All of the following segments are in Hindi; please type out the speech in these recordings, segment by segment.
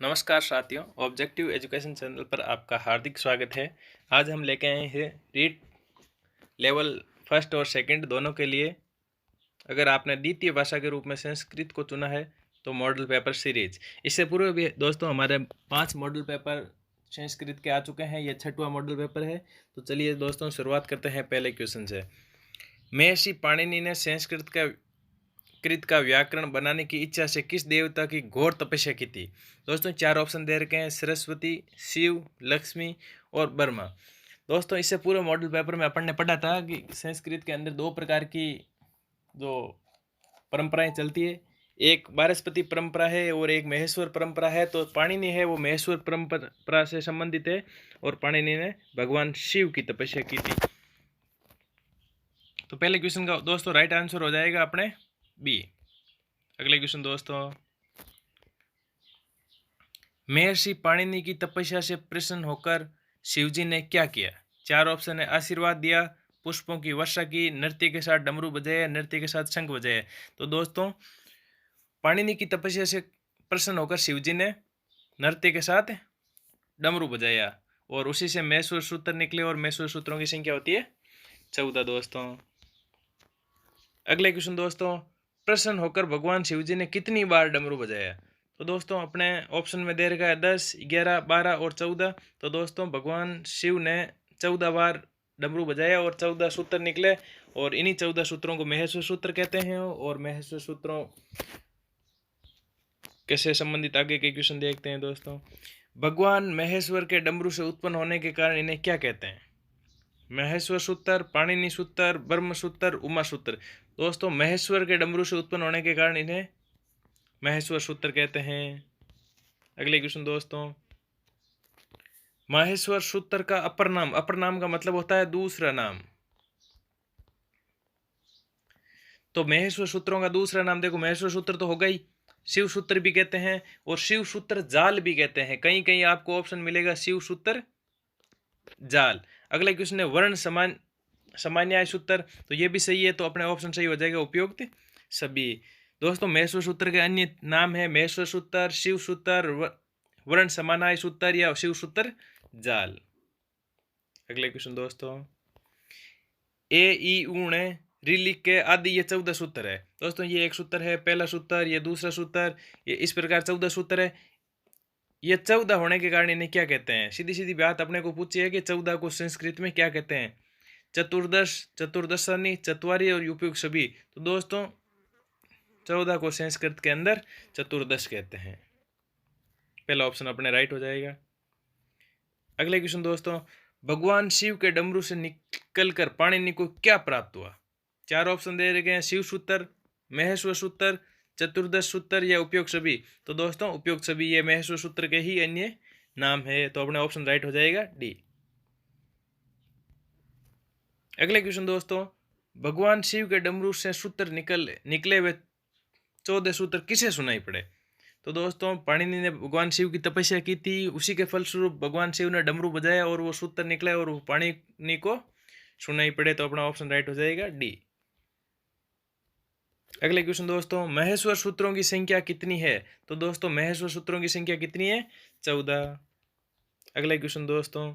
नमस्कार साथियों, ऑब्जेक्टिव एजुकेशन चैनल पर आपका हार्दिक स्वागत है। आज हम लेके आए हैं रीड लेवल फर्स्ट और सेकंड दोनों के लिए। अगर आपने द्वितीय भाषा के रूप में संस्कृत को चुना है तो मॉडल पेपर सीरीज। इससे पूर्व भी दोस्तों हमारे 5 मॉडल पेपर संस्कृत के आ चुके हैं। यह 6वां मॉडल पेपर है। तो चलिए दोस्तों शुरुआत करते हैं पहले क्वेश्चन से। महर्षि पाणिनि ने संस्कृत का व्याकरण बनाने की इच्छा से किस देवता की घोर तपस्या की थी? दोस्तों 4 ऑप्शन दे रखे हैं, सरस्वती, शिव, लक्ष्मी और ब्रह्मा। दोस्तों इससे पूरे मॉडल पेपर में अपन ने पढ़ा था कि संस्कृत के अंदर 2 प्रकार की जो परंपराएं चलती है, एक बारहस्पति परंपरा है और एक महेश्वर परंपरा है। तो पाणिनि है वो महेश्वर परंपरा से संबंधित है और पाणिनि ने भगवान शिव की तपस्या की थी। तो पहले क्वेश्चन का दोस्तों राइट आंसर हो जाएगा अपने बी। अगले क्वेश्चन दोस्तों, महर्षि पाणिनि की तपस्या से प्रसन्न होकर शिवजी ने क्या किया? 4 ऑप्शन है, आशीर्वाद दिया, पुष्पों की वर्षा की, नृत्य के साथ डमरू बजाया, नृत्य के साथ शंख बजाया। तो दोस्तों पाणिनि की तपस्या से प्रसन्न होकर शिवजी ने नृत्य के साथ डमरू बजाया और उसी से महेश्वर सूत्र निकले और महेश्वर सूत्रों की संख्या होती है 14 दोस्तों। अगले क्वेश्चन दोस्तों, प्रसन्न होकर भगवान शिवजी ने कितनी बार डमरू बजाया? तो दोस्तों अपने ऑप्शन में दे रखा है 10, 11, 12 और 14। तो दोस्तों भगवान शिव ने 14 बार डमरू बजाया और 14 सूत्र निकले और इन्हीं 14 सूत्रों को महेश्वर सूत्र कहते हैं। और महेश्वर सूत्रों कैसे संबंधित आगे के क्वेश्चन देखते हैं दोस्तों। भगवान महेश्वर के डमरू से उत्पन्न होने के कारण इन्हें क्या कहते हैं? महेश्वर सूत्र, पाणिनि सूत्र, ब्रह्म सूत्र, उमा सूत्र। दोस्तों महेश्वर के डमरू से उत्पन्न होने के कारण इन्हें महेश्वर सूत्र कहते हैं। अगले क्वेश्चन दोस्तों, महेश्वर सूत्र का अपर नाम का मतलब होता है दूसरा नाम। तो महेश्वर सूत्रों का दूसरा नाम देखो, महेश्वर सूत्र तो होगा ही, शिव सूत्र भी कहते हैं और शिव सूत्र जाल भी कहते हैं। कहीं कहीं आपको ऑप्शन मिलेगा शिव सूत्र जाल। अगला क्वेश्चन है वर्ण सामान्य सूत्र। तो ये भी सही है, तो अपने ऑप्शन सही हो जाएगा उपयुक्त सभी। दोस्तों महेश्वर सूत्र के अन्य नाम है महेश्वर सूत्र, शिव सूत्र, वर्ण समानाय सूत्र या शिव सूत्र जाल। अगले क्वेश्चन दोस्तों, ए ई ऊण री लिख के आदि ये 14 सूत्र है। दोस्तों ये एक सूत्र है, पहला सूत्र, ये दूसरा सूत्र, ये इस प्रकार 14 सूत्र है। ये 14 होने के कारण इन्हें क्या कहते हैं? सीधी सीधी बात अपने को पूछी है कि 14 को संस्कृत में क्या कहते हैं? चतुर्दश, चतुर्दशानी, चतवारी और उपयुक्त सभी। तो दोस्तों 14 को संस्कृत के अंदर चतुर्दश कहते हैं। पहला ऑप्शन अपने राइट हो जाएगा। अगले क्वेश्चन दोस्तों, भगवान शिव के डमरू से निकलकर पाणिनि को क्या प्राप्त हुआ? 4 ऑप्शन दे रखे हैं, शिव सूत्र, महेश्वर सूत्र, चतुर्दश सूत्र या उपयोग सभी। तो दोस्तों उपयोग सभी ये महेश्वर सूत्र के ही अन्य नाम है। तो अपने ऑप्शन राइट हो जाएगा डी। अगले क्वेश्चन दोस्तों, भगवान शिव के डमरू से सूत्र निकले हुए 14 सूत्र किसे सुनाई पड़े? तो दोस्तों पाणिनि ने भगवान शिव की तपस्या की थी, उसी के फलस्वरूप भगवान शिव ने डमरू बजाया और वो सूत्र निकला और वो पाणिनि को सुनाई पड़े। तो अपना ऑप्शन राइट हो जाएगा डी। अगले क्वेश्चन दोस्तों, महेश्वर सूत्रों की संख्या कितनी है? तो दोस्तों महेश्वर सूत्रों की संख्या कितनी है? 14। अगले क्वेश्चन दोस्तों,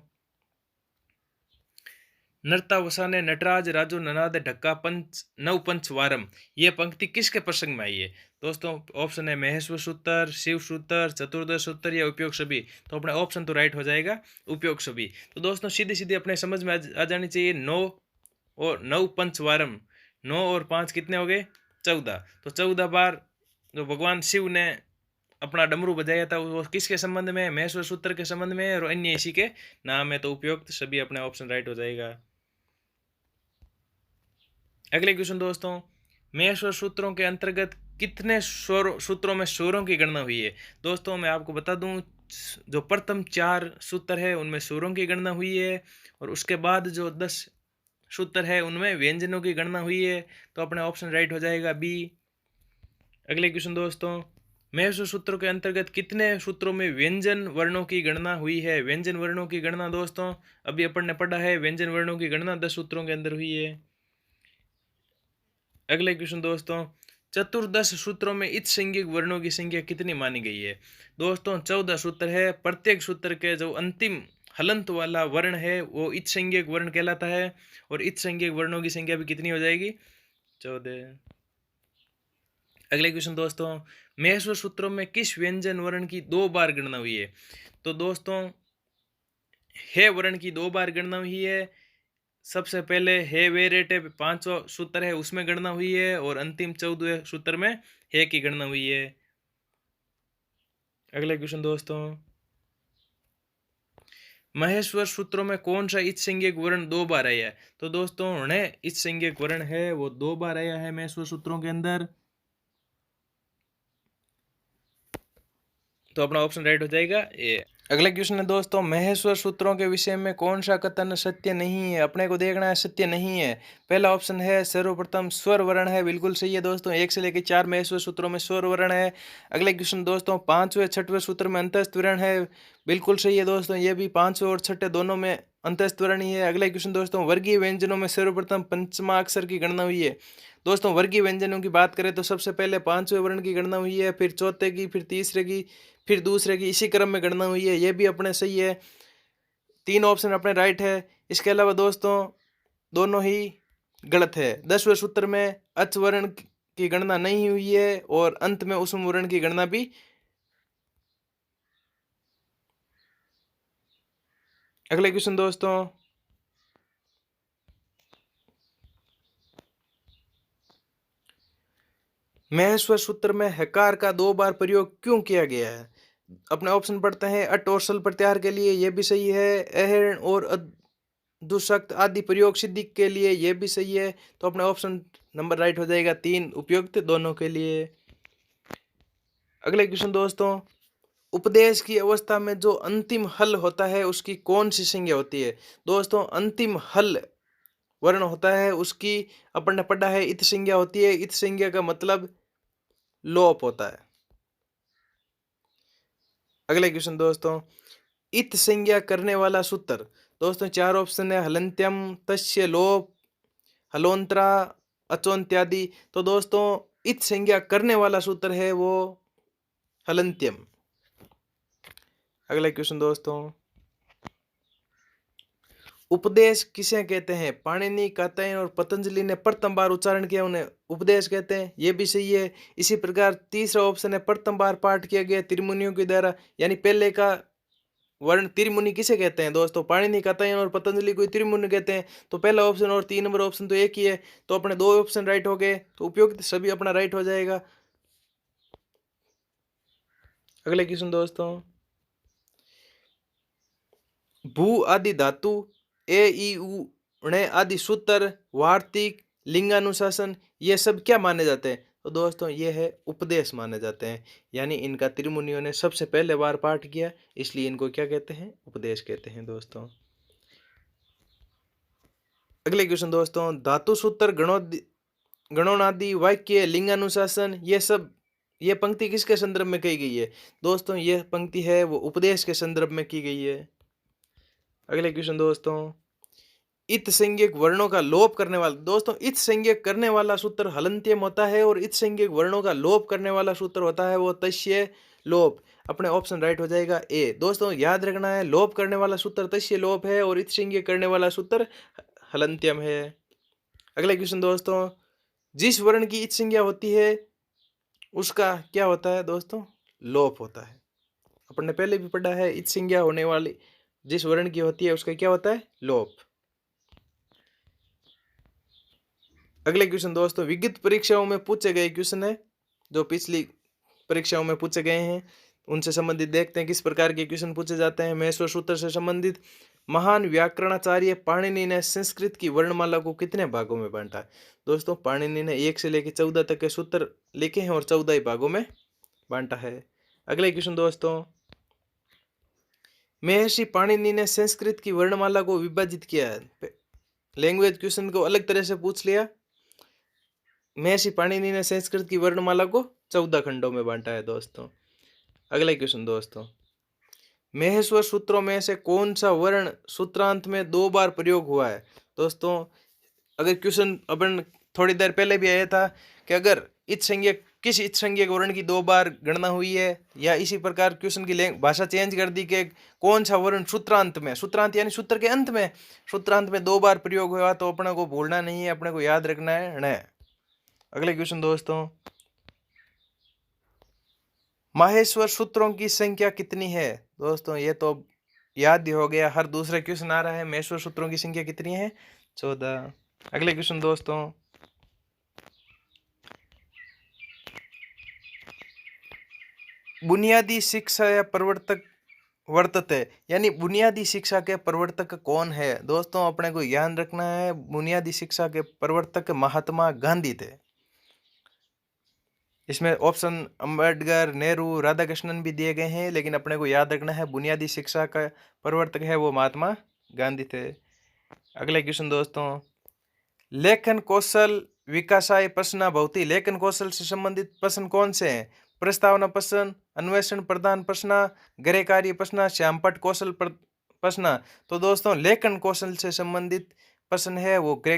नर्तावसा ने नटराज राजो ननाद ढक्का पंच नव पंच वारम, ये पंक्ति किसके प्रसंग में आई है? दोस्तों ऑप्शन है महेश्वर सूत्र, शिव सूत्र, चतुर्दश सूत्र या उपयोग सभी। तो अपना ऑप्शन तो राइट हो जाएगा उपयोग सभी। तो दोस्तों सीधे सीधे अपने समझ में आ जानी चाहिए। 9 और 9 पंच वारम, 9 और 5 कितने हो गए? 14। तो 14 बार जो भगवान शिव ने अपना डमरू बजाया था वो किसके संबंध में? महेश्वर सूत्र के संबंध में और अन्य इसी के नाम है। तो उपयुक्त सभी अपने ऑप्शन राइट हो जाएगा। अगले क्वेश्चन दोस्तों, महेश्वर सूत्रों के अंतर्गत कितने सूत्रों में स्वरों की गणना हुई है? दोस्तों मैं आपको बता दूं, जो प्रथम 4 सूत्र है उनमें स्वरों की गणना हुई है और उसके बाद जो 10 सूत्र है उनमें व्यंजनों की गणना हुई है। तो अपने ऑप्शन राइट हो जाएगा बी। अगले क्वेश्चन दोस्तों, महेश्वर सूत्रों के अंतर्गत कितने सूत्रों में व्यंजन वर्णों की गणना हुई है? व्यंजन वर्णों की गणना दोस्तों अभी अपन ने पढ़ा है, व्यंजन वर्णों की गणना 10 सूत्रों के अंदर हुई है। अगले क्वेश्चन दोस्तों, चतुर्दश सूत्रों में इच संज्ञक वर्णों की संख्या कितनी मानी गई है? दोस्तों 14 सूत्र है। प्रत्येक सूत्र के जो अंतिम हलंत वाला वर्ण है वो इच संज्ञक वर्ण कहलाता है, और इच संज्ञक वर्णों की संख्या भी कितनी हो जाएगी? 14। अगले क्वेश्चन दोस्तों, महेश्वर सूत्रों में किस व्यंजन वर्ण की 2 बार गणना हुई है? तो दोस्तों हे वर्ण की 2 बार गणना हुई है। सबसे पहले हे वे रेटे 5वां सूत्र है उसमें गणना हुई है, और अंतिम 14वें सूत्र में हे की गणना हुई है। अगले क्वेश्चन दोस्तों, महेश्वर सूत्रों में कौन सा इच संज्ञक वर्ण 2 बार आया है? तो दोस्तों ण इच संज्ञक वर्ण है वो 2 बार आया है महेश्वर सूत्रों के अंदर। तो अपना ऑप्शन राइट हो जाएगा ए। अगला क्वेश्चन है दोस्तों, महेश्वर सूत्रों के विषय में कौन सा कथन सत्य नहीं है? अपने को देखना है सत्य नहीं है। पहला ऑप्शन है सर्वप्रथम स्वर वर्ण है, बिल्कुल सही है दोस्तों। 1 से लेकर 4 महेश्वर सूत्रों में स्वर वर्ण है। अगले क्वेश्चन दोस्तों, 5वें 6वें सूत्र में अंतस्थ वर्ण है, बिल्कुल सही है दोस्तों। ये भी 5वें और 6ठे दोनों में अंतस्थ वर्ण ही है। अगला क्वेश्चन दोस्तों, वर्गीय व्यंजनों में सर्वप्रथम पंचमा अक्षर की गणना हुई है। दोस्तों वर्गीय व्यंजनों की बात करें तो सबसे पहले 5वें वर्ण की गणना हुई है, फिर चौथे की, फिर तीसरे की, फिर दूसरे की, इसी क्रम में गणना हुई है। ये भी अपने सही है, 3 ऑप्शन अपने राइट है। इसके अलावा दोस्तों दोनों ही गलत है। 10वें सूत्र में अच वर्ण की गणना नहीं हुई है, और अंत में उसम वर्ण की गणना भी। अगले क्वेश्चन दोस्तों, महेश्वर सूत्र में हकार का 2 बार प्रयोग क्यों किया गया है? अपने ऑप्शन पढ़ते हैं। अट और सल प्रत्याहार के लिए, ये भी सही है। अहरण और दुशक्त आदि प्रयोग सिद्धि के लिए, ये भी सही है। तो अपने ऑप्शन नंबर राइट हो जाएगा 3 उपयुक्त दोनों के लिए। अगले क्वेश्चन दोस्तों, उपदेश की अवस्था में जो अंतिम हल होता है उसकी कौन सी संज्ञा होती है? दोस्तों अंतिम हल वर्ण होता है उसकी अपन ने पढ़ा है इत संज्ञा होती है। इत संज्ञा का मतलब लोप होता है। अगले क्वेश्चन दोस्तों, इत संज्ञा करने वाला सूत्र। दोस्तों 4 ऑप्शन है, हलंत्यम, तस्य, लोप, हलोंतरा, अचोन्त्यादि। तो दोस्तों इत संज्ञा करने वाला सूत्र है वो हलंत्यम। अगला क्वेश्चन दोस्तों, उपदेश किसे कहते हैं? पाणिनि, कात्यायन और पतंजलि ने प्रथम बार उच्चारण किया उन्हें उपदेश कहते हैं, ये भी सही है। इसी प्रकार तीसरा ऑप्शन है, प्रथम बार पाठ किया गया त्रिमुनियों के द्वारा, यानी पहले का वर्ण त्रिमुनि किसे कहते हैं? दोस्तों पाणिनि, कात्यायन और पतंजलि को त्रिमुनि कहते हैं। तो पहला ऑप्शन और 3 नंबर ऑप्शन तो एक ही है, तो अपने 2 ऑप्शन राइट हो गए, तो उपयुक्त सभी अपना राइट हो जाएगा। अगले क्वेश्चन दोस्तों, भू आदि धातु, ए ई उ णे आदि सूत्र, वार्तिक, लिंगानुशासन, ये सब क्या माने जाते हैं? तो दोस्तों ये है उपदेश माने जाते हैं, यानी इनका त्रिमुनियों ने सबसे पहले बार पाठ किया, इसलिए इनको क्या कहते हैं? उपदेश कहते हैं दोस्तों। अगले क्वेश्चन दोस्तों, धातु सूत्र, गणोनादि, वाक्य, लिंगानुशासन, ये सब ये पंक्ति किसके संदर्भ में कही गई है? दोस्तों ये पंक्ति है वो उपदेश के संदर्भ में की गई है। अगले क्वेश्चन दोस्तों, इत संज्ञक वर्णों का लोप करने वाला। दोस्तों इत संज्ञक करने वाला सूत्र हलंत्यम होता है, और इत संज्ञक वर्णों का लोप करने वाला सूत्र होता है वो तस्य लोप। अपने ऑप्शन राइट हो जाएगा ए। दोस्तों याद रखना है, लोप करने वाला सूत्र तस्य लोप है, और इत संज्ञक करने वाला सूत्र हलंत्यम है। अगला क्वेश्चन दोस्तों, जिस वर्ण की इत संज्ञा होती है उसका क्या होता है? दोस्तों लोप होता है। अपन ने पहले भी पढ़ा है, इत संज्ञा होने वाली जिस वर्ण की होती है उसका क्या होता है? लोप। अगले क्वेश्चन दोस्तों, विगत परीक्षाओं में पूछे गए क्वेश्चन है, जो पिछली परीक्षाओं में पूछे गए हैं उनसे संबंधित देखते हैं किस प्रकार के क्वेश्चन पूछे जाते हैं। महेश्वर सूत्र से संबंधित, महान व्याकरणाचार्य पाणिनि ने संस्कृत की वर्णमाला को कितने भागों में बांटा? दोस्तों पाणिनि ने 1 से लेकर 14 तक के सूत्र लिखे हैं और 14 ही भागों में बांटा है। अगले क्वेश्चन दोस्तों, महर्षि पाणिनि ने संस्कृत की वर्णमाला को विभाजित किया है। लैंग्वेज क्वेश्चन को अलग तरह से पूछ लिया। महर्षि पाणिनि ने संस्कृत की वर्णमाला को 14 खंडों में बांटा है दोस्तों। अगला क्वेश्चन दोस्तों, महेश्वर सूत्रों में से कौन सा वर्ण सूत्रांत में 2 बार प्रयोग हुआ है? दोस्तों अगर क्वेश्चन अपन थोड़ी देर पहले भी आया था कि अगर इत संज्ञा किस इत संज्ञा वर्ण की 2 बार गणना हुई है, या इसी प्रकार क्वेश्चन की भाषा चेंज कर दी कि कौन सा वर्ण सूत्रांत में, सूत्रांत यानी सूत्र के अंत में, सूत्रांत में 2 बार प्रयोग हुआ, तो अपने को भूलना नहीं है, अपने को याद रखना है न। अगले क्वेश्चन दोस्तों, माहेश्वर सूत्रों की संख्या कितनी है? दोस्तों ये तो याद ही हो गया, हर दूसरे क्वेश्चन आ रहा है, माहेश्वर सूत्रों की संख्या कितनी है? 14। अगले क्वेश्चन दोस्तों, बुनियादी शिक्षा या प्रवर्तक वर्तते, यानी बुनियादी शिक्षा के प्रवर्तक कौन है? दोस्तों अपने को ध्यान रखना है, बुनियादी शिक्षा के प्रवर्तक महात्मा गांधी थे। इसमें ऑप्शन अंबेडकर, नेहरू, राधा कृष्णन भी दिए गए हैं, लेकिन अपने को याद रखना है बुनियादी शिक्षा का प्रवर्तक है वो महात्मा गांधी थे। अगले क्वेश्चन दोस्तों, लेखन कौशल विकासाय प्रश्न भवती, लेखन कौशल से संबंधित प्रश्न कौन से हैं? प्रस्तावना प्रश्न, अन्वेषण प्रधान प्रश्न, गृह कार्य प्रश्न, श्यामपट कौशल प्रश्न। तो दोस्तों लेखन कौशल से संबंधित प्रश्न है वो गृह